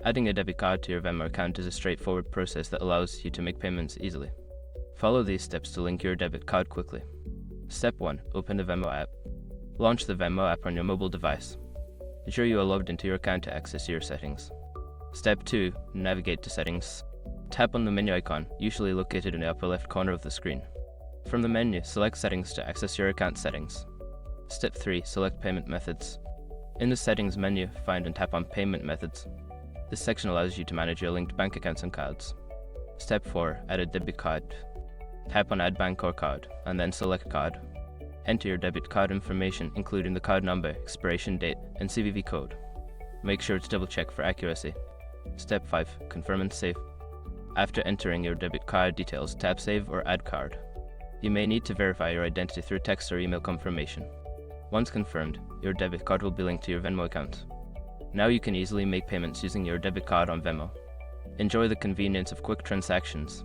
Adding a debit card to your Venmo account is a straightforward process that allows you to make payments easily. Follow these steps to link your debit card quickly. Step 1. Open the Venmo app. Launch the Venmo app on your mobile device. Ensure you are logged into your account to access your settings. Step 2. Navigate to Settings. Tap on the menu icon, usually located in the upper left corner of the screen. From the menu, select Settings to access your account settings. Step 3. Select Payment Methods. In the Settings menu, find and tap on Payment Methods. This section allows you to manage your linked bank accounts and cards. Step 4. Add a debit card. Tap on Add Bank or Card, and then select Card. Enter your debit card information, including the card number, expiration date, and CVV code. Make sure to double-check for accuracy. Step 5. Confirm and save. After entering your debit card details, tap Save or Add Card. You may need to verify your identity through text or email confirmation. Once confirmed, your debit card will be linked to your Venmo account. Now you can easily make payments using your debit card on Venmo. Enjoy the convenience of quick transactions.